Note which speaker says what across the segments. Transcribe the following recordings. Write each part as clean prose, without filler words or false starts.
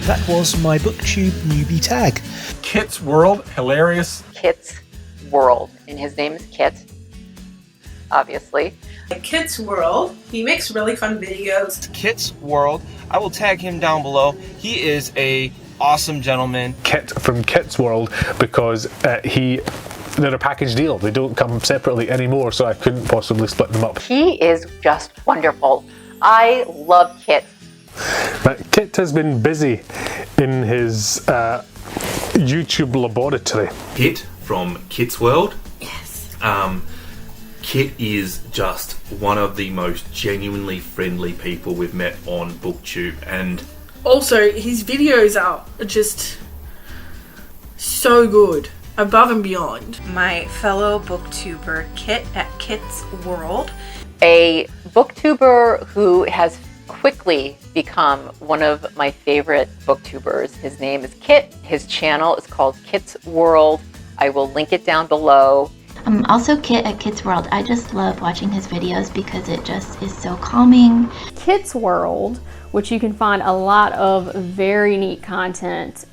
Speaker 1: That was my BookTube newbie tag.
Speaker 2: Kit's World, hilarious.
Speaker 3: Kit's World, and his name is Kit, obviously.
Speaker 4: Kit's World, he makes really fun videos.
Speaker 5: Kit's World, I will tag him down below. He is a awesome gentleman.
Speaker 6: Kit from Kit's World, because they're a package deal. They don't come separately anymore, so I couldn't possibly split them up.
Speaker 3: He is just wonderful. I love Kit.
Speaker 6: But Kit has been busy in his YouTube laboratory.
Speaker 7: Kit from Kit's World.
Speaker 4: Yes.
Speaker 7: Kit is just one of the most genuinely friendly people we've met on BookTube, and
Speaker 4: Also, his videos are just so good, above and beyond.
Speaker 8: My fellow booktuber Kit at Kit's World.
Speaker 3: A booktuber who has quickly become one of my favorite booktubers. His name is Kit. His channel is called Kit's World. I will link it down below.
Speaker 9: Also Kit at Kit's World. I just love watching his videos because it just is so calming.
Speaker 10: Kit's World, which you can find a lot of very neat content.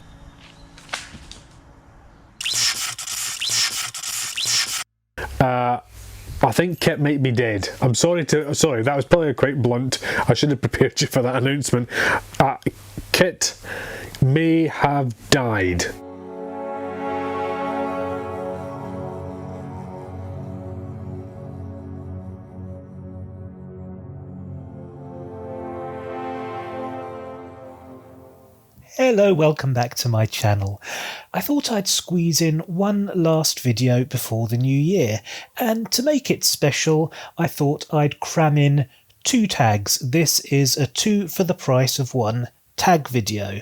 Speaker 6: I think Kit might be dead. I'm sorry, that was probably quite blunt. I should have prepared you for that announcement. Kit may have died.
Speaker 1: Hello, welcome back to my channel. I thought I'd squeeze in one last video before the new year, and to make it special, I thought I'd cram in 2 tags. This is a 2 for the price of 1 tag video.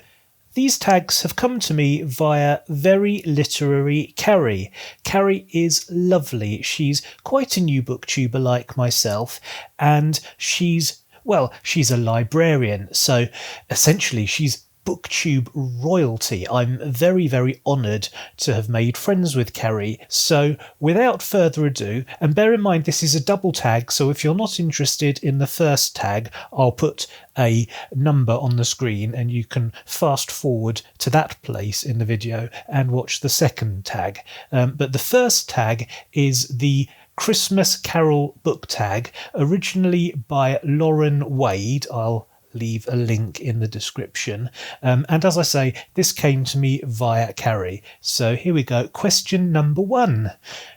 Speaker 1: These tags have come to me via Very Literary Kari. Kari is lovely. She's quite a new booktuber like myself, and she's a librarian, so essentially she's BookTube royalty. I'm very, very honoured to have made friends with Kari. So without further ado, and bear in mind this is a double tag, so if you're not interested in the first tag, I'll put a number on the screen and you can fast forward to that place in the video and watch the second tag. But the first tag is the Christmas Carol book tag, originally by Lauren Wade. I'll leave a link in the description. And as I say, this came to me via Kari. So here we go. Question number 1.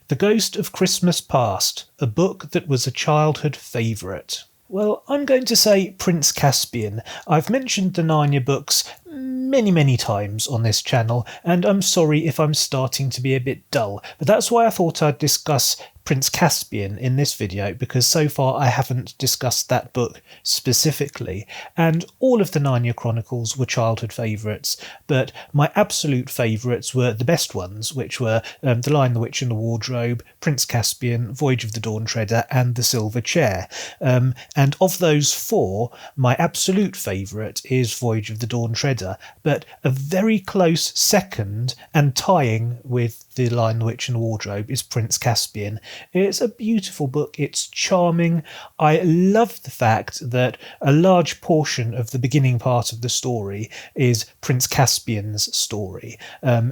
Speaker 1: The Ghost of Christmas Past, a book that was a childhood favourite. Well, I'm going to say Prince Caspian. I've mentioned the Narnia books many times on this channel, and I'm sorry if I'm starting to be a bit dull, but that's why I thought I'd discuss Prince Caspian in this video, because so far I haven't discussed that book specifically, and all of the Narnia Chronicles were childhood favourites, but my absolute favourites were the best ones, which were The Lion, the Witch and the Wardrobe, Prince Caspian, Voyage of the Dawn Treader and The Silver Chair. And of those 4, my absolute favourite is Voyage of the Dawn Treader, but a very close second and tying with The Lion, the Witch and the Wardrobe is Prince Caspian. It's a beautiful book, it's charming. I love the fact that a large portion of the beginning part of the story is Prince Caspian's story.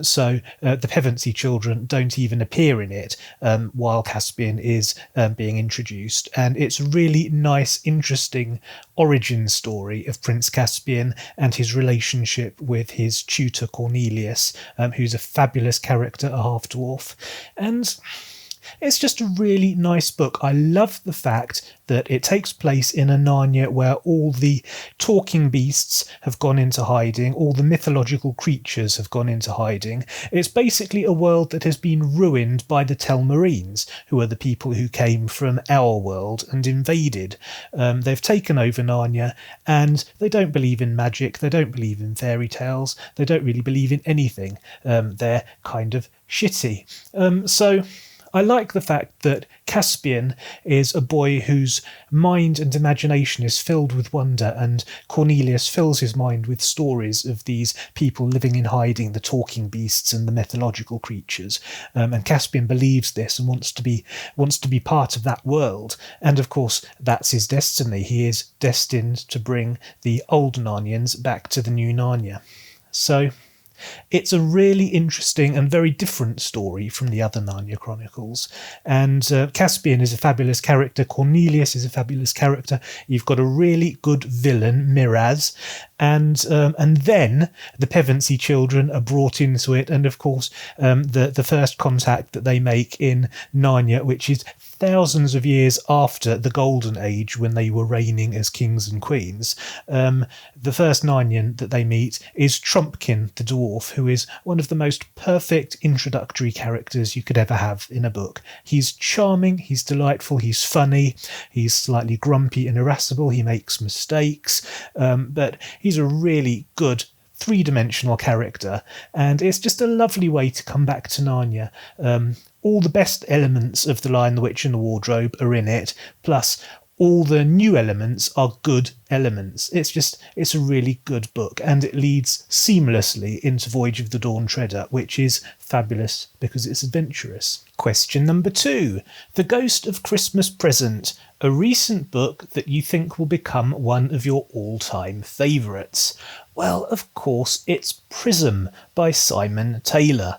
Speaker 1: So the Pevensey children don't even appear in it while Caspian is being introduced. And it's a really nice, interesting origin story of Prince Caspian and his relationship with his tutor Cornelius, who's a fabulous character, a half-dwarf. And it's just a really nice book. I love the fact that it takes place in a Narnia where all the talking beasts have gone into hiding, all the mythological creatures have gone into hiding. It's basically a world that has been ruined by the Telmarines, who are the people who came from our world and invaded. They've taken over Narnia, and they don't believe in magic, they don't believe in fairy tales, they don't really believe in anything. They're kind of shitty. So I like the fact that Caspian is a boy whose mind and imagination is filled with wonder, and Cornelius fills his mind with stories of these people living in hiding, the talking beasts and the mythological creatures. And Caspian believes this and wants to be part of that world. And of course, that's his destiny. He is destined to bring the old Narnians back to the new Narnia. So it's a really interesting and very different story from the other Narnia Chronicles. And Caspian is a fabulous character. Cornelius is a fabulous character. You've got a really good villain, Miraz. And then the Pevensey children are brought into it. And of course, the first contact that they make in Narnia, which is thousands of years after the Golden Age when they were reigning as kings and queens, the first Narnian that they meet is Trumpkin the dwarf, who is one of the most perfect introductory characters you could ever have in a book. He's charming, he's delightful, he's funny, he's slightly grumpy and irascible, he makes mistakes, but he's a really good three-dimensional character, and it's just a lovely way to come back to Narnia. All the best elements of The Lion, the Witch and the Wardrobe are in it, plus all the new elements are good elements. It's a really good book, and it leads seamlessly into Voyage of the Dawn Treader, which is fabulous because it's adventurous. Question number 2. The Ghost of Christmas Present, a recent book that you think will become one of your all-time favourites. Well, of course, it's Prism by Simon Taylor.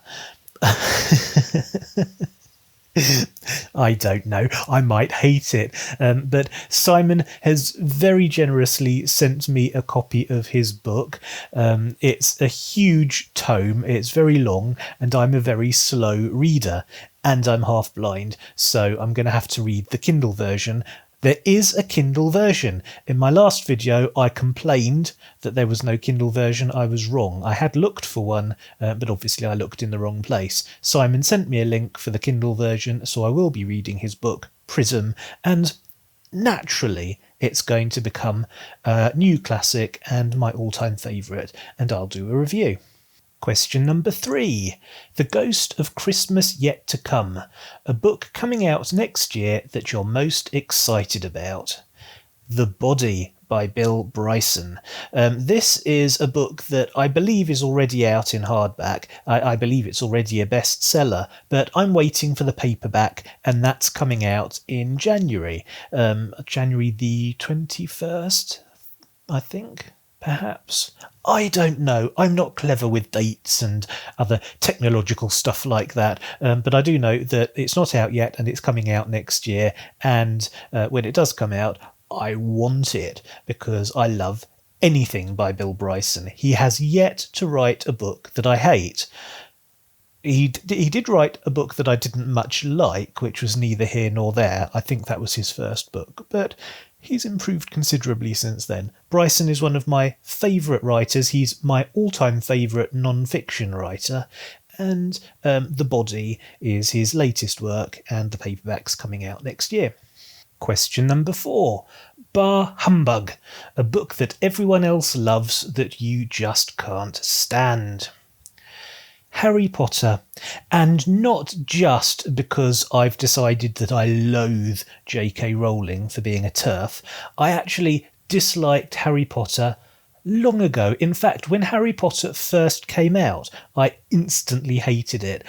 Speaker 1: I don't know, I might hate it, but Simon has very generously sent me a copy of his book. It's a huge tome, it's very long, and I'm a very slow reader, and I'm half blind, so I'm going to have to read the Kindle version. There is a Kindle version. In my last video, I complained that there was no Kindle version. I was wrong. I had looked for one, but obviously I looked in the wrong place. Simon sent me a link for the Kindle version, so I will be reading his book, Prism, and naturally it's going to become a new classic and my all-time favourite, and I'll do a review. Question number 3. The Ghost of Christmas Yet to Come, a book coming out next year that you're most excited about. The Body by Bill Bryson. This is a book that I believe is already out in hardback. I believe it's already a bestseller, but I'm waiting for the paperback, and that's coming out in January. January the 21st, I think. Perhaps. I don't know. I'm not clever with dates and other technological stuff like that, but I do know that it's not out yet and it's coming out next year, and when it does come out, I want it because I love anything by Bill Bryson. He has yet to write a book that I hate. He did write a book that I didn't much like, which was Neither Here Nor There. I think that was his first book, but he's improved considerably since then. Bryson is one of my favourite writers. He's my all-time favourite non-fiction writer, and The Body is his latest work, and the paperback's coming out next year. Question number 4. Bar Humbug, a book that everyone else loves that you just can't stand. Harry Potter, and not just because I've decided that I loathe J.K. Rowling for being a TERF. I actually disliked Harry Potter long ago. In fact, when Harry Potter first came out, I instantly hated it.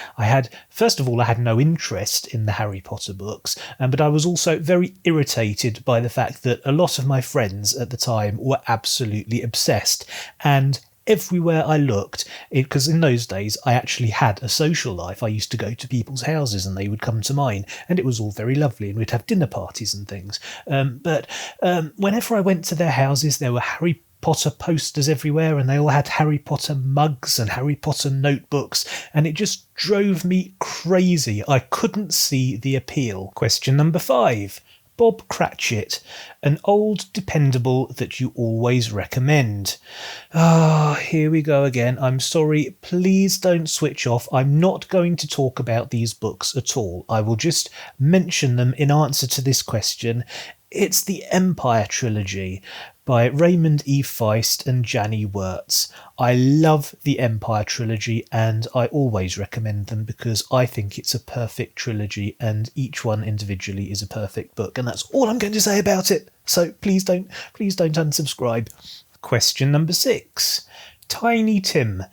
Speaker 1: First of all, I had no interest in the Harry Potter books, but I was also very irritated by the fact that a lot of my friends at the time were absolutely obsessed, and everywhere I looked, because in those days I actually had a social life. I used to go to people's houses and they would come to mine, and it was all very lovely, and we'd have dinner parties and things. But whenever I went to their houses, there were Harry Potter posters everywhere, and they all had Harry Potter mugs and Harry Potter notebooks, and it just drove me crazy. I couldn't see the appeal. Question number 5. Bob Cratchit, an old dependable that you always recommend. Here we go again. I'm sorry, please don't switch off. I'm not going to talk about these books at all. I will just mention them in answer to this question. It's the Empire Trilogy by Raymond E. Feist and Janny Wirtz. I love the Empire Trilogy, and I always recommend them because I think it's a perfect trilogy, and each one individually is a perfect book, and that's all I'm going to say about it. So please don't unsubscribe. Question number 6. Tiny Tim,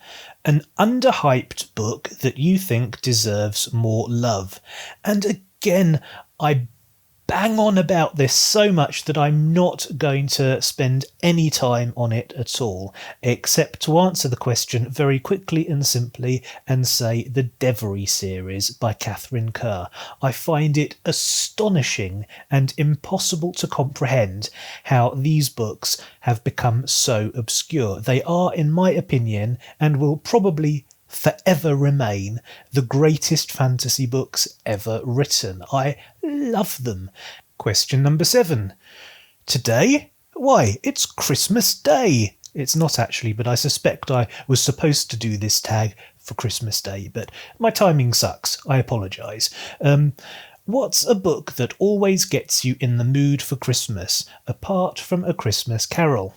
Speaker 1: an underhyped book that you think deserves more love. And again, I bang on about this so much that I'm not going to spend any time on it at all, except to answer the question very quickly and simply and say the Devery series by Catherine Kerr. I find it astonishing and impossible to comprehend how these books have become so obscure. They are, in my opinion, and will probably forever remain the greatest fantasy books ever written. I love them. Question number 7. Today? Why, it's Christmas Day. It's not actually, but I suspect I was supposed to do this tag for Christmas Day, but my timing sucks. I apologise. What's a book that always gets you in the mood for Christmas, apart from A Christmas Carol?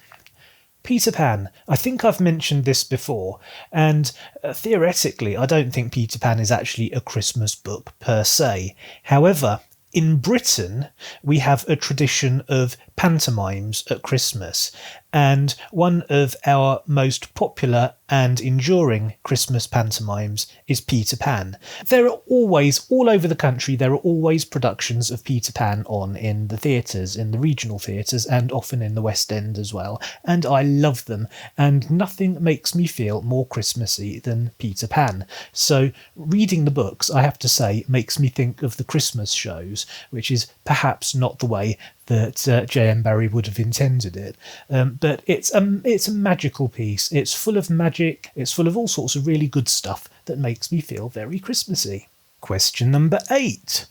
Speaker 1: Peter Pan. I think I've mentioned this before, and theoretically I don't think Peter Pan is actually a Christmas book per se. However, in Britain we have a tradition of pantomimes at Christmas, and one of our most popular and enduring Christmas pantomimes is Peter Pan. There are always, all over the country, there are always productions of Peter Pan on in the theatres, in the regional theatres, and often in the West End as well, and I love them, and nothing makes me feel more Christmassy than Peter Pan. So reading the books, I have to say, makes me think of the Christmas shows, which is perhaps not the way that J.M. Barrie would have intended it. But it's a magical piece. It's full of magic. It's full of all sorts of really good stuff that makes me feel very Christmassy. Question number 8.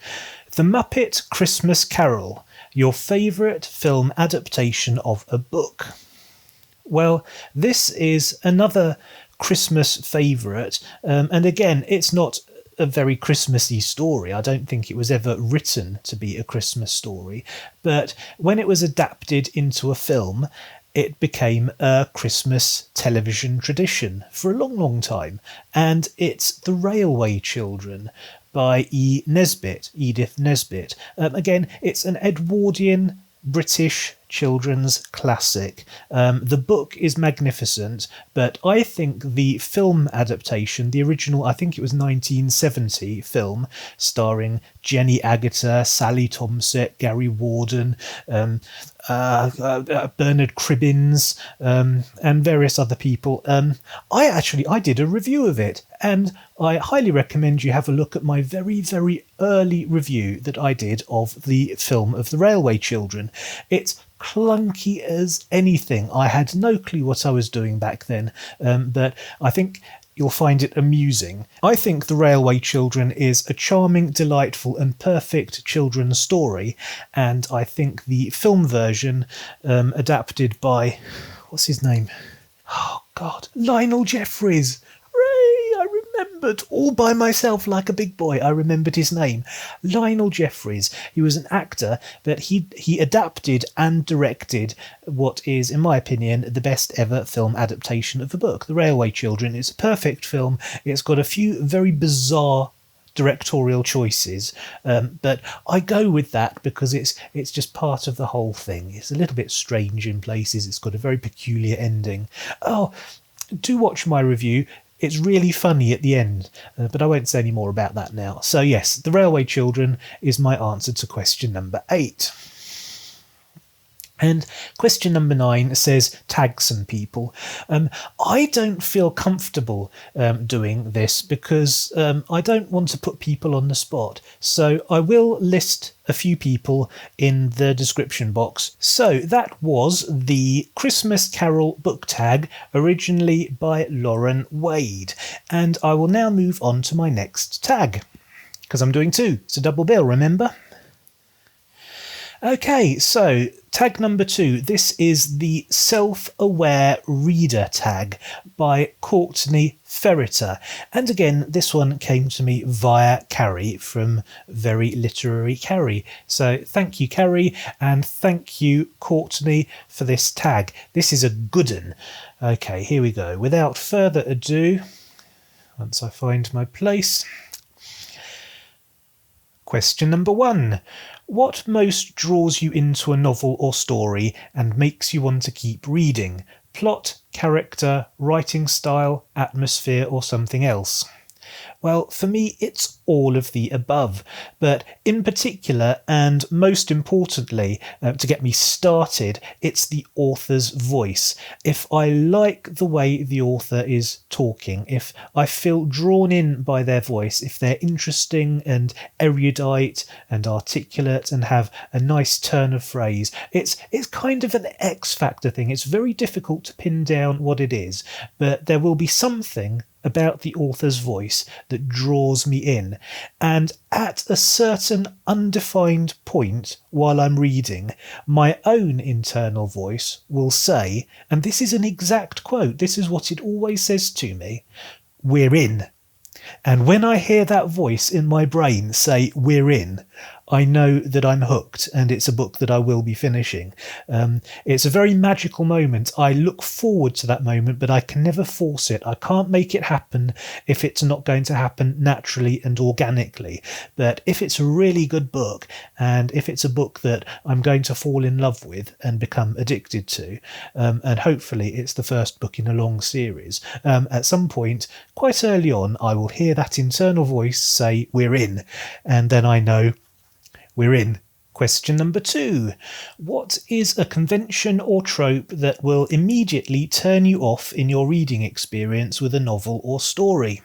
Speaker 1: The Muppet Christmas Carol. Your favourite film adaptation of a book? Well, this is another Christmas favourite. And again, it's not a very Christmassy story. I don't think it was ever written to be a Christmas story, but when it was adapted into a film, it became a Christmas television tradition for a long, long time, and it's The Railway Children by Edith Nesbit. Again, it's an Edwardian British children's classic. The book is magnificent, but I think the film adaptation, the original, I think it was 1970 film, starring Jenny Agutter, Sally Tomsett, Gary Warden, Bernard Cribbins, and various other people. I did a review of it, and I highly recommend you have a look at my very, very early review that I did of the film of The Railway Children. It's clunky as anything. I had no clue what I was doing back then, but I think you'll find it amusing. I think The Railway Children is a charming, delightful and perfect children's story, and I think the film version, adapted by, what's his name? Oh God, Lionel Jeffries. I remembered all by myself like a big boy. I remembered his name. Lionel Jeffries. He was an actor, but he adapted and directed what is, in my opinion, the best ever film adaptation of a book. The Railway Children is a perfect film. It's got a few very bizarre directorial choices, but I go with that because it's just part of the whole thing. It's a little bit strange in places. It's got a very peculiar ending. Oh, do watch my review. It's really funny at the end, but I won't say any more about that now. So yes, The Railway Children is my answer to question number 8. And question number 9 says, tag some people. I don't feel comfortable doing this because I don't want to put people on the spot. So I will list a few people in the description box. So that was the Christmas Carol book tag, originally by Lauren Wade. And I will now move on to my next tag, because I'm doing 2. It's a double bill, remember? Okay, so tag number 2. This is the Self-Aware Reader tag by Courtney Ferriter. And again, this one came to me via Kari from Very Literary Kari. So thank you, Kari, and thank you, Courtney, for this tag. This is a good one. Okay, here we go. Without further ado, once I find my place. Question number 1. What most draws you into a novel or story and makes you want to keep reading? Plot, character, writing style, atmosphere, or something else? Well, for me, it's all of the above, but in particular, and most importantly, to get me started, it's the author's voice. If I like the way the author is talking, if I feel drawn in by their voice, if they're interesting and erudite and articulate and have a nice turn of phrase, it's kind of an X factor thing. It's very difficult to pin down what it is, but there will be something about the author's voice that draws me in, and at a certain undefined point while I'm reading, my own internal voice will say, and this is an exact quote, this is what it always says to me, "We're in." And when I hear that voice in my brain say, "We're in," I know that I'm hooked and it's a book that I will be finishing. It's a very magical moment. I look forward to that moment, but I can never force it. I can't make it happen if it's not going to happen naturally and organically. But if it's a really good book, and if it's a book that I'm going to fall in love with and become addicted to, and hopefully it's the first book in a long series, at some point, quite early on, I will hear that internal voice say, "We're in," and then I know we're in. Question number 2. What is a convention or trope that will immediately turn you off in your reading experience with a novel or story?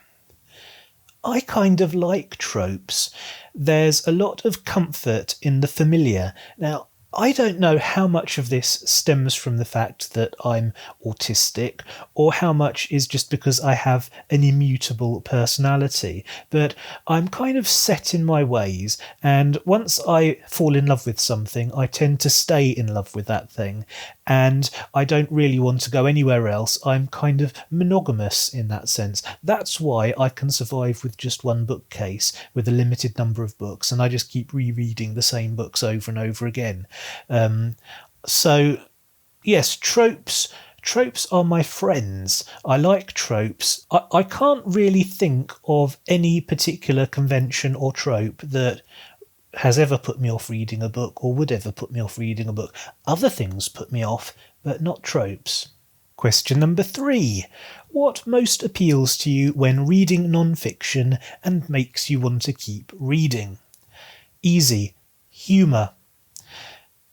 Speaker 1: I kind of like tropes. There's a lot of comfort in the familiar. Now, I don't know how much of this stems from the fact that I'm autistic or how much is just because I have an immutable personality, but I'm kind of set in my ways, and once I fall in love with something, I tend to stay in love with that thing, and I don't really want to go anywhere else. I'm kind of monogamous in that sense. That's why I can survive with just one bookcase with a limited number of books, and I just keep rereading the same books over and over again. So yes, tropes are my friends. I like tropes. I can't really think of any particular convention or trope that has ever put me off reading a book or would ever put me off reading a book. Other things put me off, but not tropes. Question number 3. What most appeals to you when reading non-fiction and makes you want to keep reading? Easy. Humour.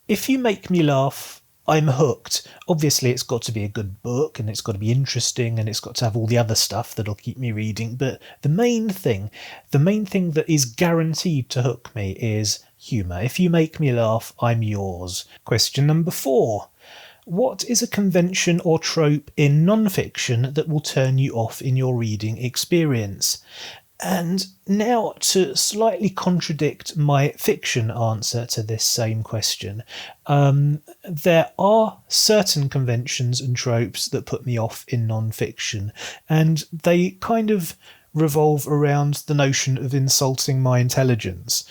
Speaker 1: If you make me laugh, I'm hooked. Obviously, it's got to be a good book, and it's got to be interesting, and it's got to have all the other stuff that'll keep me reading. But the main thing that is guaranteed to hook me is humour. If you make me laugh, I'm yours. Question number 4. What is a convention or trope in non-fiction that will turn you off in your reading experience? And now, to slightly contradict my fiction answer to this same question, there are certain conventions and tropes that put me off in non-fiction, and they kind of revolve around the notion of insulting my intelligence.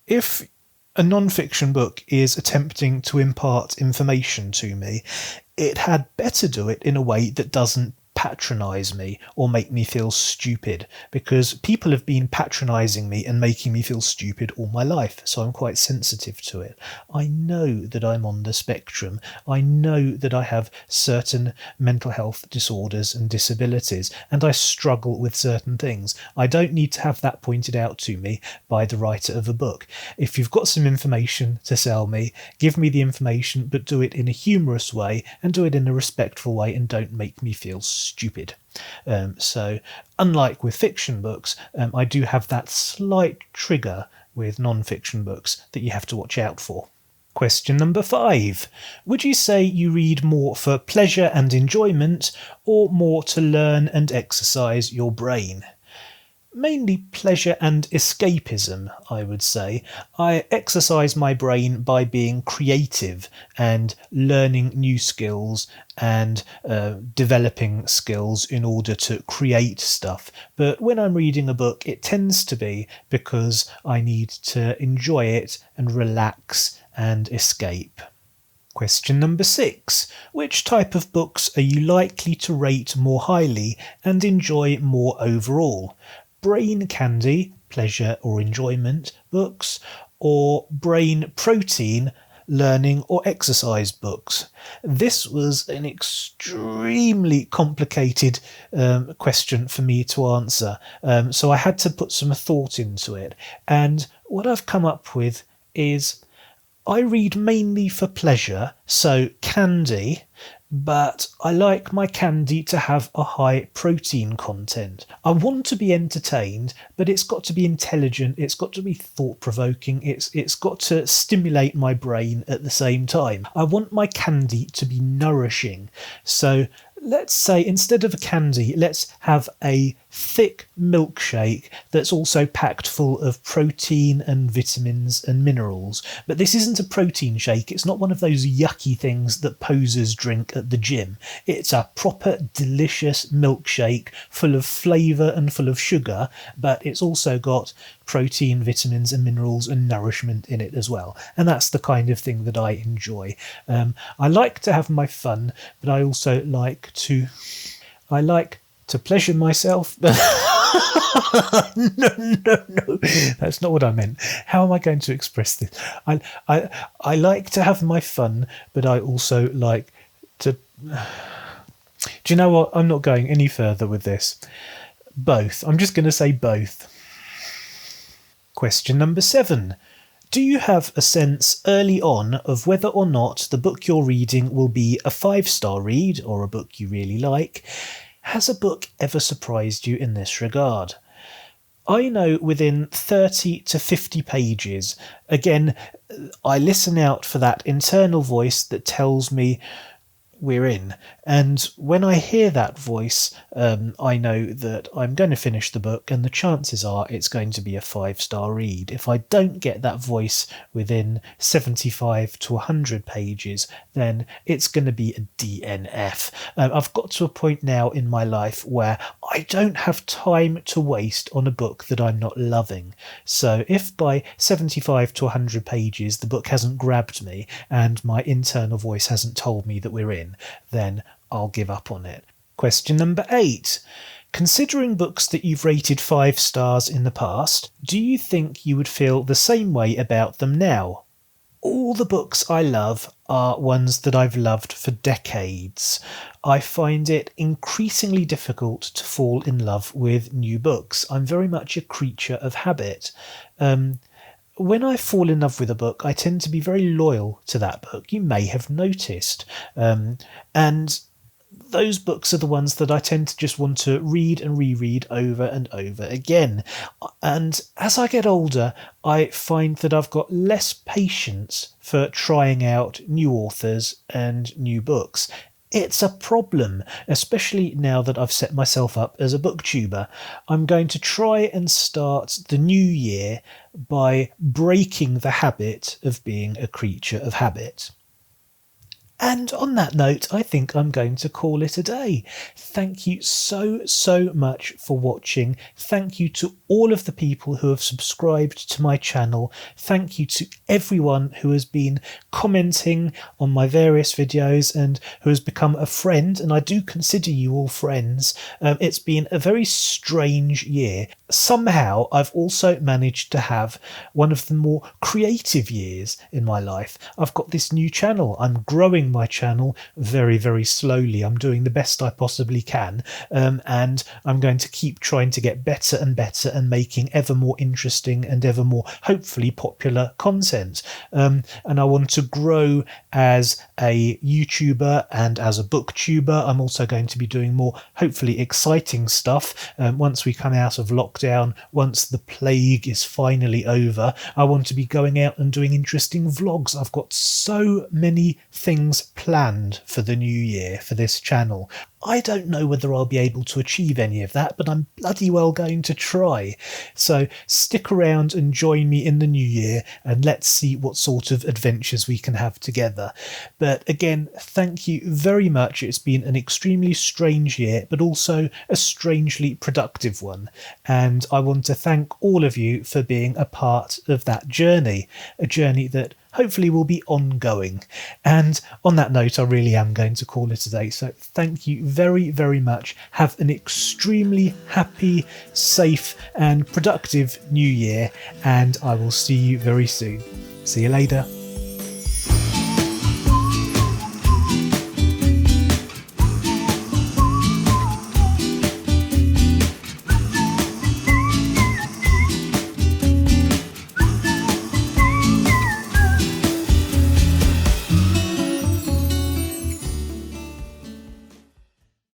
Speaker 1: If a non-fiction book is attempting to impart information to me, it had better do it in a way that doesn't patronise me or make me feel stupid, because people have been patronising me and making me feel stupid all my life, so I'm quite sensitive to it. I know that I'm on the spectrum. I know that I have certain mental health disorders and disabilities, and I struggle with certain things. I don't need to have that pointed out to me by the writer of a book. If you've got some information to sell me, give me the information, but do it in a humorous way and do it in a respectful way, and don't make me feel stupid. So unlike with fiction books, I do have that slight trigger with non-fiction books that you have to watch out for. Question number 5. Would you say you read more for pleasure and enjoyment, or more to learn and exercise your brain? Mainly pleasure and escapism, I would say. I exercise my brain by being creative and learning new skills and developing skills in order to create stuff. But when I'm reading a book, it tends to be because I need to enjoy it and relax and escape. Question number 6. Which type of books are you likely to rate more highly and enjoy more overall? Brain candy, pleasure or enjoyment books, or brain protein, learning or exercise books? This was an extremely complicated question for me to answer, so I had to put some thought into it. And what I've come up with is I read mainly for pleasure, so candy, but I like my candy to have a high protein content. I want to be entertained, but it's got to be intelligent, it's got to be thought-provoking, it's got to stimulate my brain at the same time. I want my candy to be nourishing. So let's say instead of a candy, let's have a thick milkshake that's also packed full of protein and vitamins and minerals. But this isn't a protein shake. It's not one of those yucky things that posers drink at the gym. It's a proper delicious milkshake full of flavour and full of sugar, but it's also got protein, vitamins and minerals and nourishment in it as well. And that's the kind of thing that I enjoy. I like to have my fun, but I also like to pleasure myself. No, that's not what I meant. How am I going to express this? I like to have my fun, but I also like to... Do you know what? I'm not going any further with this. Both. I'm just going to say both. Question number 7. Do you have a sense early on of whether or not the book you're reading will be a 5-star read or a book you really like? Has a book ever surprised you in this regard? I know within 30 to 50 pages. Again, I listen out for that internal voice that tells me we're in. And when I hear that voice, I know that I'm going to finish the book, and the chances are it's going to be a 5-star read. If I don't get that voice within 75 to 100 pages, then it's going to be a DNF. I've got to a point now in my life where I don't have time to waste on a book that I'm not loving. So if by 75 to 100 pages the book hasn't grabbed me and my internal voice hasn't told me that we're in, then I'll give up on it. Question number 8. Considering books that you've rated 5 stars in the past, do you think you would feel the same way about them now? All the books I love are ones that I've loved for decades. I find it increasingly difficult to fall in love with new books. I'm very much a creature of habit. When I fall in love with a book, I tend to be very loyal to that book. You may have noticed. And those books are the ones that I tend to just want to read and reread over and over again. And as I get older, I find that I've got less patience for trying out new authors and new books. It's a problem, especially now that I've set myself up as a booktuber. I'm going to try and start the new year by breaking the habit of being a creature of habit. And on that note, I think I'm going to call it a day. Thank you so much for watching. Thank you to all of the people who have subscribed to my channel. Thank you to everyone who has been commenting on my various videos and who has become a friend, and I do consider you all friends. It's been a very strange year. Somehow I've also managed to have one of the more creative years in my life. I've got this new channel. I'm growing my channel very slowly. I'm doing the best I possibly can, and I'm going to keep trying to get better and better and making ever more interesting and ever more hopefully popular content. And I want to grow as a YouTuber and as a booktuber. I'm also going to be doing more hopefully exciting stuff once we come out of lockdown, once the plague is finally over. I want to be going out and doing interesting vlogs. I've got so many things planned for the new year for this channel. I don't know whether I'll be able to achieve any of that, but I'm bloody well going to try. So stick around and join me in the new year, and let's see what sort of adventures we can have together. But again, thank you very much. It's been an extremely strange year, but also a strangely productive one. And I want to thank all of you for being a part of that journey, a journey that hopefully will be ongoing. And on that note, I really am going to call it a day. So thank you very much. Have an extremely happy, safe and productive new year, and I will see you very soon. See you later.